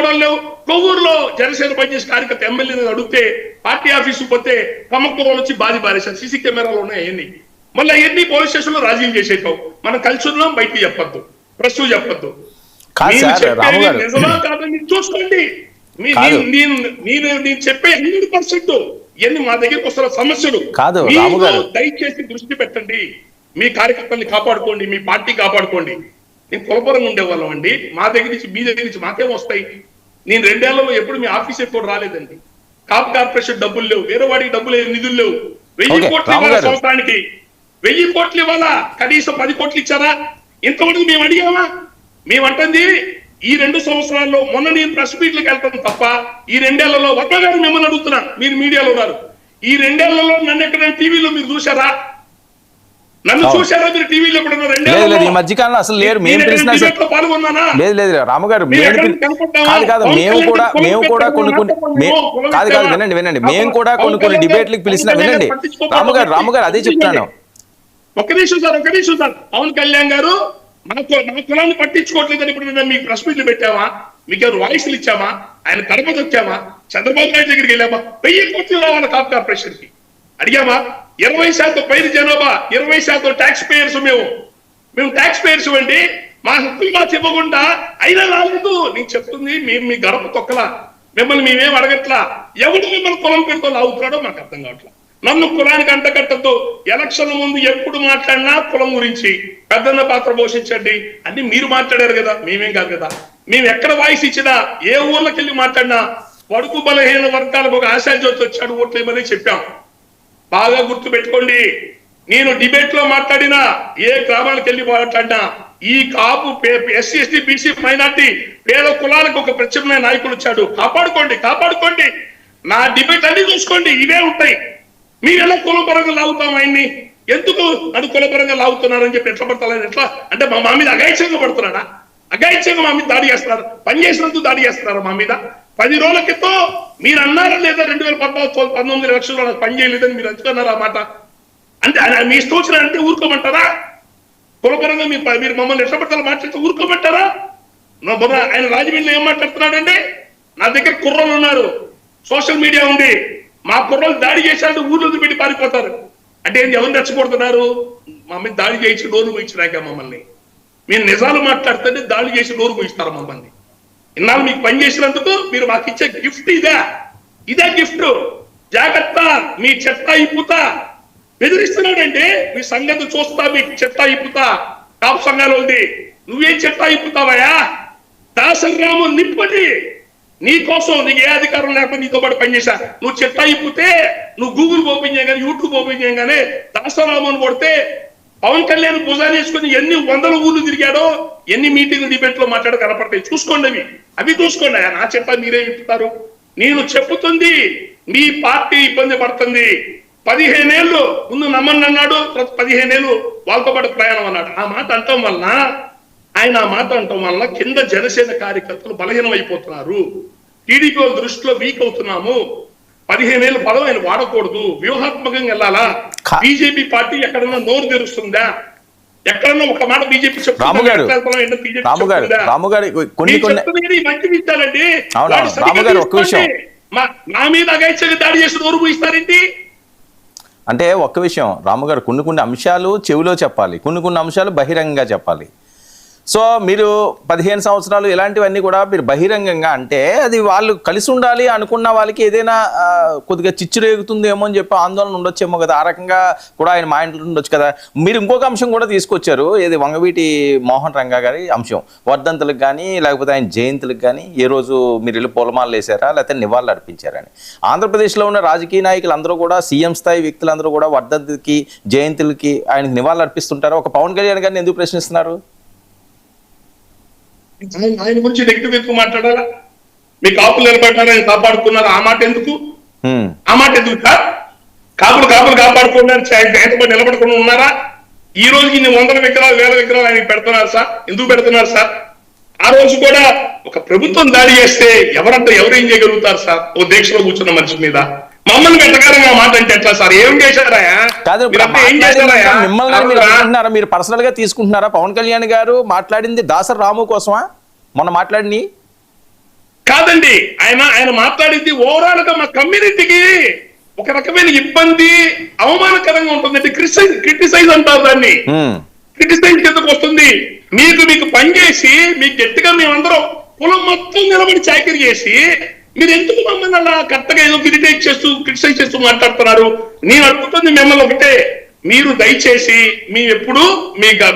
కెమెరాలు లేవు. కొవ్వూరులో జనసేన పనిచేసే కార్యకర్త ఎమ్మెల్యేని అడిగితే పార్టీ ఆఫీసు పోతే కమ్మక్కులో వచ్చి బాధేశారు. సీసీ కెమెరాలు ఉన్నాయి అవన్నీ. మళ్ళీ అవన్నీ పోలీస్ స్టేషన్ లో రాజీలు చేసేటావు. మనం కలిసి ఉన్నాం, బయటికి చెప్పొద్దు, ప్రెస్ చెప్పొద్దు. నిజమా కాదని చూసుకోండి. నేను చెప్పే 100% ఇవన్నీ మా దగ్గరికి వస్తున్న సమస్యలు. దయచేసి దృష్టి పెట్టండి. మీ కార్యకర్తల్ని కాపాడుకోండి, మీ పార్టీ కాపాడుకోండి. నేను కులపరంగా ఉండేవాళ్ళం అండి. మా దగ్గర నుంచి మీ దగ్గర నుంచి మాకేం వస్తాయి? నేను 2 ఏళ్లలో ఎప్పుడు మీ ఆఫీస్ ఎప్పుడు రాలేదండి. కాప్ కార్పొరేషన్ డబ్బులు లేవు, వేరే వాడికి డబ్బులు నిధులు లేవు. 1000 కోట్లు ఇవ్వాలా సంవత్సరానికి? 1000 కోట్లు ఇవ్వాలా? కనీసం 10 కోట్లు ఇచ్చారా? ఇంతవరకు మేము అడిగామా? మేమంటుంది ఈ 2 సంవత్సరాల్లో మొన్న నేను ప్రెస్ మీట్లకు వెళ్తాను తప్ప ఈ 2 ఏళ్లలో వర్మ గారు మిమ్మల్ని అడుగుతున్నా, మీరు మీడియాలో ఉన్నారు. ఈ 2 ఏళ్లలో నన్ను ఎక్కడైనా టీవీలో మీరు చూసారా? నన్ను చూసారా మీరు టీవీలో? ఈ మధ్యకాలంలో అసలు లేరు. పాల్గొన్నానా? లేదు రామగారు, మేము కూడా వినండి మేము కూడా కొన్ని డిబేట్లకు పిలిచిన వినండి రామగారు అదే చెప్తాను. ఒక్క నిమిషం సార్. పవన్ కళ్యాణ్ గారు మన కులాన్ని పట్టించుకోవట్లేదని ఇప్పుడు మీకు ప్రెస్ మీట్లు పెట్టామా? మీకు ఎవరు వాయిస్లు ఇచ్చామా? ఆయన కడప వచ్చామా? చంద్రబాబు నాయుడు దగ్గరికి వెళ్ళామా? 1000 కోట్లు రావాలి కాప్ కార్పొరేషన్ కి అడిగామా? 20% పైన జనాభా, 20% ట్యాక్స్ పేయర్స్. మేము ట్యాక్స్ పేయర్స్ అండి. మా హక్కులు మాకు ఇవ్వకుండా అయినా రాలేదు. నేను చెప్తుంది మేము మీ గడప తొక్కలా, మిమ్మల్ని మేమేం అడగట్లా. ఎవడు మిమ్మల్ని కులం పెడుతూ లాగుతున్నాడో మాకు అర్థం కావట్లా. నన్ను కులానికి అంటకట్టద్దు. ఎలక్షన్ ముందు ఎప్పుడు మాట్లాడినా కులం గురించి పెద్దన్న పాత్ర పోషించండి అన్ని మీరు మాట్లాడారు కదా, మేమేం కాదు కదా. మేము ఎక్కడ వాయిస్ ఇచ్చినా, ఏ ఊర్లోకి వెళ్ళి మాట్లాడినా వడుకు బలహీన వర్గాలకు ఒక ఆశాజ్యోతి వచ్చాడు ఓట్లు ఇవ్వమని చెప్పాం. బాగా గుర్తు పెట్టుకోండి. నేను డిబేట్ లో మాట్లాడినా, ఏ గ్రామాలకు వెళ్ళి మాట్లాడినా ఈ కాపు ఎస్సీ ఎస్టీ బీసీ మైనార్టీ పేద కులాలకు ఒక ప్రత్యేకమైన నాయకుడు వచ్చాడు. కాపాడుకోండి. నా డిబేట్ అన్ని చూసుకోండి, ఇవే ఉంటాయి. మీరు ఎలా కులపరంగా లాగుతాం ఆయన్ని? ఎందుకు అది కులపరంగా లాగుతున్నారని చెప్పి ఎట్లా పడతారు? ఎట్లా అంటే మా మీద అఘాయిత్యంగా పడుతున్నాడా? అఘాయిత్యంగా మా మీద దాడి చేస్తున్నారు. పని చేసినందుకు దాడి చేస్తున్నారు మా మీద. 10 రోజుల క్రితం మీరు అన్నారా లేదా 2014-19 ఎలక్షన్లో నాకు పని చేయలేదని మీరు అంటున్నారు ఆ మాట? అంటే మీ ఇష్టం వచ్చిన అంటే ఊరుకోమంటారా? కులపరంగా మీరు మమ్మల్ని ఎట్లా పడతారో మాట్లాడితే ఊరుకోమంటారా? ఆయన రాజమండ్రిలో ఏం మాట్లాడుతున్నాడంటే, నా దగ్గర కుర్రలు ఉన్నారు, సోషల్ మీడియా ఉంది, మా కుర్రలు దాడి చేశారంటే ఊర్లో పెట్టి పారిపోతారు అంటే ఎవరు రెచ్చగొడుతున్నారు? మా మీద దాడి చేసి నోరు మూయించినాక మమ్మల్ని. మీరు నిజాలు మాట్లాడుతుంటే దాడి చేసి నోరు మూయిస్తారు మమ్మల్ని. ఇన్నాళ్ళు మీకు పని చేసినందుకు మీరు మాకు ఇచ్చే గిఫ్ట్ ఇదే గిఫ్ట్. జాగ్రత్త, మీ చెత్త ఇప్పుతా బెదిరిస్తున్నాడంటే మీ సంగతి చూస్తా, మీకు చెత్త ఇప్పుతా. కాపు సంఘాలు ఉంది, నువ్వేం చెత్త ఇప్పుతావయ్యా? దాసరాము నిప్పటి నీ కోసం, నీకు ఏ అధికారం లేకపోతే నీతో పాటు పనిచేశా. నువ్వు చెత్త ఇప్పితే నువ్వు గూగుల్ ఓపెన్ చేయగానే, యూట్యూబ్ ఓపెన్ చేయగానే దాసరామని కొడితే పవన్ కళ్యాణ్ భుజాన్ని వేసుకుని ఎన్ని 100 ఊర్లు తిరిగాడో, ఎన్ని మీటింగ్ డిబేట్ లో మాట్లాడ కనపడతాయి. చూసుకోండి, అవి చూసుకోండి. నా చెత్త మీరే ఇప్పుతారు. నేను చెప్పుతుంది మీ పార్టీ ఇబ్బంది పడుతుంది. 15 ఏళ్ళు ముందు నమ్మని అన్నాడు, 15 ఏళ్ళు వాళ్ళతో పాటు ప్రయాణం అన్నాడు. ఆ మాట అంటం వలన కింద జనసేన కార్యకర్తలు బలహీనం అయిపోతున్నారు. టీడీపీ దృష్టిలో వీక్ అవుతున్నాము. 15 ఏళ్ళు పదం ఆయన వాడకూడదు, వ్యూహాత్మకంగా వెళ్ళాలా. బీజేపీ పార్టీ ఎక్కడన్నా నోరు తెరుస్తుందా? ఎక్కడన్నా ఒక మాట బీజేపీ నా మీద అగైత్యంగా దాడి చేసి నోరు పూయిస్తారేంటి? అంటే ఒక్క విషయం రాముగారు, కొన్ని అంశాలు చెవిలో చెప్పాలి, కొన్ని అంశాలు బహిరంగంగా చెప్పాలి. సో మీరు 15 సంవత్సరాలు ఇలాంటివన్నీ కూడా మీరు బహిరంగంగా అంటే అది వాళ్ళు కలిసి ఉండాలి అనుకున్న వాళ్ళకి ఏదైనా కొద్దిగా చిచ్చు రేగుతుందేమో అని చెప్పి ఆందోళన ఉండొచ్చేమో కదా. ఆ రకంగా కూడా ఆయన మా ఇంట్లో ఉండొచ్చు కదా. మీరు ఇంకొక అంశం కూడా తీసుకొచ్చారు, ఏది వంగవీటి మోహన్ రంగా గారి అంశం. వర్ధంతులకు కానీ లేకపోతే ఆయన జయంతులకు కానీ ఏ రోజు మీరు వెళ్ళి పూలమాలలు వేసారా లేకపోతే నివాళులు అర్పించారని. ఆంధ్రప్రదేశ్లో ఉన్న రాజకీయ నాయకులు అందరూ కూడా, సీఎం స్థాయి వ్యక్తులందరూ కూడా వర్ధంతికి జయంతులకి ఆయనకి నివాళులు అర్పిస్తుంటారు. ఒక పవన్ కళ్యాణ్ గారిని ఎందుకు ప్రశ్నిస్తున్నారు? ఆయన గురించి నెగిటివ్ ఎక్కువ మాట్లాడాలా? మీ కాపులు నిలబడ్డారు, ఆయన కాపాడుకున్నారు, ఆ మాట ఎందుకు? సార్? కాపులు కాపాడుకున్నారు, నిలబడకుండా ఉన్నారా? ఈ రోజుకి ఇన్ని 100 విగ్రహాలు 1000 విగ్రహాలు ఆయన పెడుతున్నారు సార్. ఎందుకు పెడుతున్నారు సార్? ఆ రోజు కూడా ఒక ప్రభుత్వం దాడి చేస్తే ఎవరేం చేయగలుగుతారు సార్? ఓ దీక్షలో కూర్చున్న మనిషి మీద మమ్మల్ని పెట్టగానే మాట అంటే ఎట్లా సార్? ఏం చేశారా? మిమ్మల్ని మీరు పర్సనల్ గా తీసుకుంటున్నారా? పవన్ కళ్యాణ్ గారు మాట్లాడింది దాసరి రాము కోసమా మొన్న మాట్లాడి? కాదు, కాదండి, ఆయన మాట్లాడింది ఓవరాల్ గా మా కమ్యూనిటీకి ఒక రకమైన ఇబ్బంది, అవమానకరంగా ఉంటుందండి. క్రిటిసైజ్ అంటారు దాన్ని. క్రిటిసైజ్ కిందకు వస్తుంది. మీకు పనిచేసి మీకు గట్టిగా మేమందరం కులం మొత్తం నిలబడి చాకరీ చేసి మీరు ఎందుకు మమ్మల్ని అలా కరెక్ట్గా ఏదో క్రిటిసైజ్ చేస్తూ మాట్లాడుతున్నారు? నేను అడుగుతుంది మిమ్మల్ని ఒకటే, మీరు దయచేసి మీ ఎప్పుడు మీ దగ్గర